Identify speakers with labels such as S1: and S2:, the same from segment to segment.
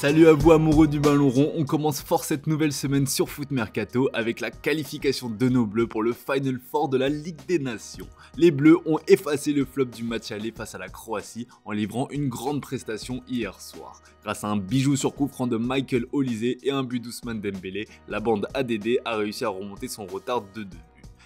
S1: Salut à vous amoureux du ballon rond, on commence fort cette nouvelle semaine sur Foot Mercato avec la qualification de nos Bleus pour le Final Four de la Ligue des Nations. Les Bleus ont effacé le flop du match aller face à la Croatie en livrant une grande prestation hier soir. Grâce à un bijou sur coup franc de Michael Olise et un but d'Ousmane Dembélé, la bande ADD a réussi à remonter son retard de 2 buts.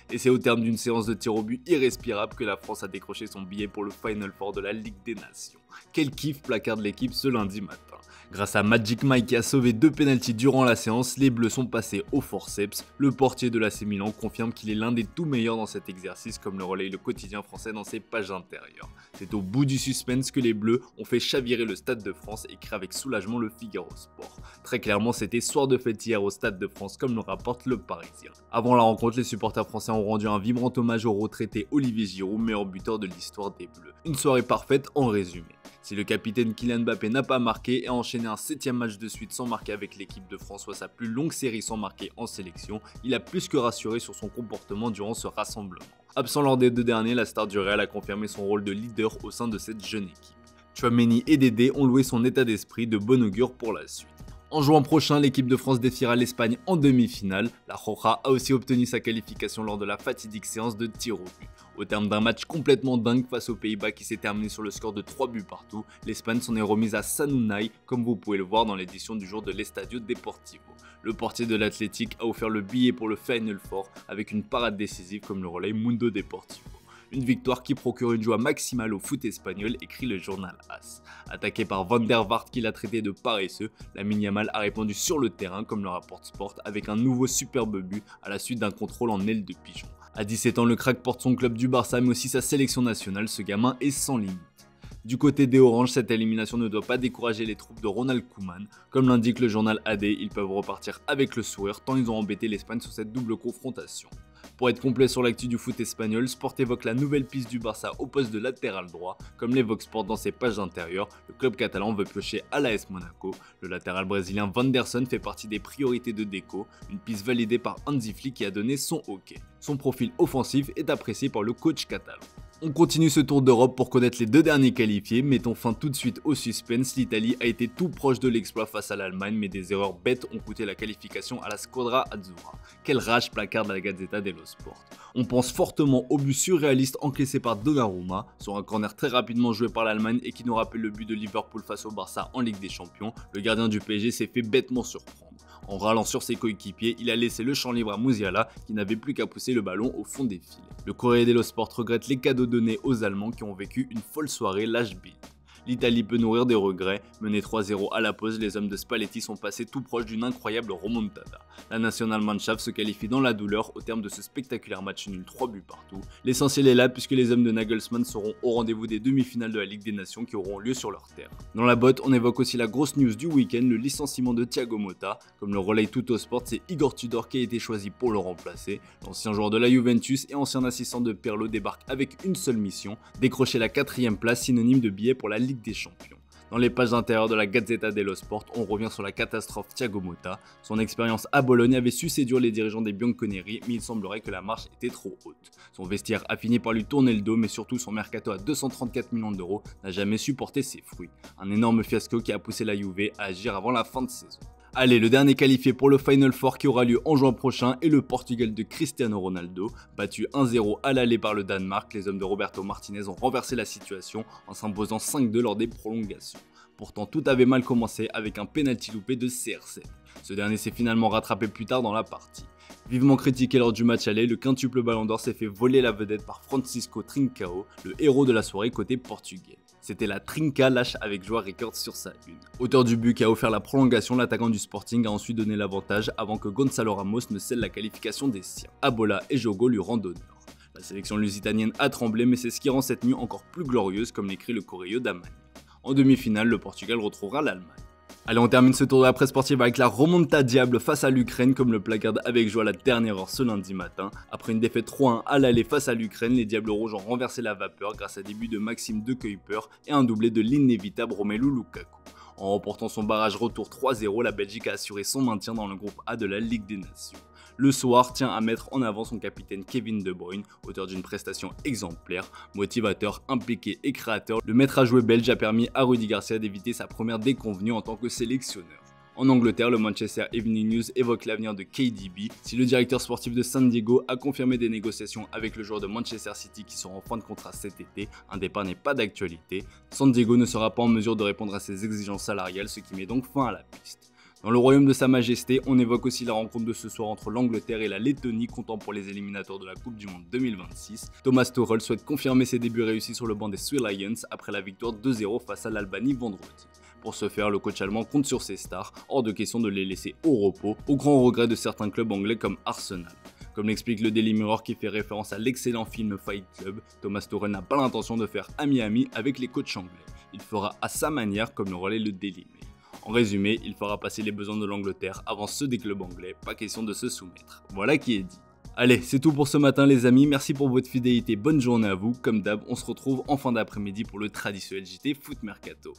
S1: Et c'est au terme d'une séance de tir au but irrespirable que la France a décroché son billet pour le Final Four de la Ligue des Nations. Quel kiff placarde l'équipe ce lundi matin. Grâce à Magic Mike qui a sauvé 2 pénaltys durant la séance, les Bleus sont passés au forceps. Le portier de l'AC Milan confirme qu'il est l'un des tout meilleurs dans cet exercice, comme le relaye le quotidien français dans ses pages intérieures. C'est au bout du suspense que les Bleus ont fait chavirer le Stade de France, écrit avec soulagement le Figaro Sport. Très clairement, c'était soir de fête hier au Stade de France, comme le rapporte le Parisien. Avant la rencontre, les supporters français ont rendu un vibrant hommage au retraité Olivier Giroud, meilleur buteur de l'histoire des Bleus. Une soirée parfaite en résumé. Si le capitaine Kylian Mbappé n'a pas marqué et a enchaîné un 7e match de suite sans marquer avec l'équipe de France, soit sa plus longue série sans marquer en sélection, il a plus que rassuré sur son comportement durant ce rassemblement. Absent lors des 2 derniers, la star du Real a confirmé son rôle de leader au sein de cette jeune équipe. Tchouaméni et Dédé ont loué son état d'esprit, de bon augure pour la suite. En juin prochain, l'équipe de France défiera l'Espagne en demi-finale. La Roja a aussi obtenu sa qualification lors de la fatidique séance de tir au but. Au terme d'un match complètement dingue face aux Pays-Bas qui s'est terminé sur le score de 3 buts partout, l'Espagne s'en est remise à San Unai, comme vous pouvez le voir dans l'édition du jour de l'Estadio Deportivo. Le portier de l'Athletic a offert le billet pour le Final Four avec une parade décisive comme le relaye Mundo Deportivo. Une victoire qui procure une joie maximale au foot espagnol, écrit le journal AS. Attaqué par Van der Vaart qui l'a traité de paresseux, Lamine Yamal a répondu sur le terrain, comme le rapporte Sport, avec un nouveau superbe but à la suite d'un contrôle en aile de pigeon. À 17 ans, le crack porte son club du Barça mais aussi sa sélection nationale, ce gamin est sans limite. Du côté des Oranges, cette élimination ne doit pas décourager les troupes de Ronald Koeman. Comme l'indique le journal AD, ils peuvent repartir avec le sourire tant ils ont embêté l'Espagne sur cette double confrontation. Pour être complet sur l'actu du foot espagnol, Sport évoque la nouvelle piste du Barça au poste de latéral droit. Comme l'évoque Sport dans ses pages intérieures, le club catalan veut piocher à l'AS Monaco. Le latéral brésilien Vanderson fait partie des priorités de Deco, une piste validée par Hansi Flick qui a donné son OK. Son profil offensif est apprécié par le coach catalan. On continue ce tour d'Europe pour connaître les 2 derniers qualifiés, mettons fin tout de suite au suspense. L'Italie a été tout proche de l'exploit face à l'Allemagne, mais des erreurs bêtes ont coûté la qualification à la Squadra Azzurra. Quelle rage placarde la Gazzetta dello Sport. On pense fortement au but surréaliste encaissé par Donnarumma, sur un corner très rapidement joué par l'Allemagne et qui nous rappelle le but de Liverpool face au Barça en Ligue des Champions. Le gardien du PSG s'est fait bêtement surprendre. En râlant sur ses coéquipiers, il a laissé le champ libre à Musiala qui n'avait plus qu'à pousser le ballon au fond des filets. Le Corriere dello Sport regrette les cadeaux donnés aux Allemands qui ont vécu une folle soirée lâche bille. L'Italie peut nourrir des regrets. Menés 3-0 à la pause, les hommes de Spalletti sont passés tout proche d'une incroyable remontada. La Nationalmannschaft se qualifie dans la douleur au terme de ce spectaculaire match nul 3 buts partout. L'essentiel est là puisque les hommes de Nagelsmann seront au rendez-vous des demi-finales de la Ligue des Nations qui auront lieu sur leur terre. Dans la botte, on évoque aussi la grosse news du week-end, le licenciement de Thiago Motta. Comme le relaye Tuttosport, c'est Igor Tudor qui a été choisi pour le remplacer. L'ancien joueur de la Juventus et ancien assistant de Pirlo débarque avec une seule mission, décrocher la 4e place synonyme de billet pour la Ligue des Champions. Dans les pages intérieures de la Gazzetta dello Sport, on revient sur la catastrophe Thiago Motta. Son expérience à Bologne avait su séduire les dirigeants des Bianconeri, mais il semblerait que la marche était trop haute. Son vestiaire a fini par lui tourner le dos, mais surtout son mercato à 234 millions d'euros n'a jamais su porter ses fruits. Un énorme fiasco qui a poussé la Juve à agir avant la fin de saison. Allez, le dernier qualifié pour le Final Four qui aura lieu en juin prochain est le Portugal de Cristiano Ronaldo. Battu 1-0 à l'aller par le Danemark, les hommes de Roberto Martinez ont renversé la situation en s'imposant 5-2 lors des prolongations. Pourtant, tout avait mal commencé avec un penalty loupé de CR7. Ce dernier s'est finalement rattrapé plus tard dans la partie. Vivement critiqué lors du match aller, le quintuple Ballon d'Or s'est fait voler la vedette par Francisco Trincao, le héros de la soirée côté portugais. C'était la Trinca lâche avec joie record sur sa une. Auteur du but qui a offert la prolongation, l'attaquant du Sporting a ensuite donné l'avantage avant que Gonzalo Ramos ne scelle la qualification des siens. Abola et Jogo lui rendent honneur. La sélection lusitanienne a tremblé mais c'est ce qui rend cette nuit encore plus glorieuse comme l'écrit le Correio d'Amani. En demi-finale, le Portugal retrouvera l'Allemagne. Allez, on termine ce tour de la presse sportive avec la remontada diable face à l'Ukraine, comme le placarde avec joie à la dernière heure ce lundi matin. Après une défaite 3-1 à l'aller face à l'Ukraine, les Diables Rouges ont renversé la vapeur grâce à des buts de Maxime De Kuyper et un doublé de l'inévitable Romelu Lukaku. En remportant son barrage retour 3-0, la Belgique a assuré son maintien dans le groupe A de la Ligue des Nations. Le soir tient à mettre en avant son capitaine Kevin De Bruyne, auteur d'une prestation exemplaire, motivateur, impliqué et créateur. Le maître à jouer belge a permis à Rudy Garcia d'éviter sa première déconvenue en tant que sélectionneur. En Angleterre, le Manchester Evening News évoque l'avenir de KDB. Si le directeur sportif de San Diego a confirmé des négociations avec le joueur de Manchester City qui seront en fin de contrat cet été, un départ n'est pas d'actualité. San Diego ne sera pas en mesure de répondre à ses exigences salariales, ce qui met donc fin à la piste. Dans le royaume de Sa Majesté, on évoque aussi la rencontre de ce soir entre l'Angleterre et la Lettonie, comptant pour les éliminatoires de la Coupe du Monde 2026. Thomas Tuchel souhaite confirmer ses débuts réussis sur le banc des Three Lions après la victoire 2-0 face à l'Albanie vendredi. Pour ce faire, le coach allemand compte sur ses stars, hors de question de les laisser au repos, au grand regret de certains clubs anglais comme Arsenal. Comme l'explique le Daily Mirror qui fait référence à l'excellent film Fight Club, Thomas Tuchel n'a pas l'intention de faire ami-ami avec les coachs anglais. Il fera à sa manière comme le relaie le Daily Mail. En résumé, il fera passer les besoins de l'Angleterre avant ceux des clubs anglais, pas question de se soumettre. Voilà qui est dit. Allez, c'est tout pour ce matin les amis, merci pour votre fidélité, bonne journée à vous. Comme d'hab, on se retrouve en fin d'après-midi pour le traditionnel JT Foot Mercato.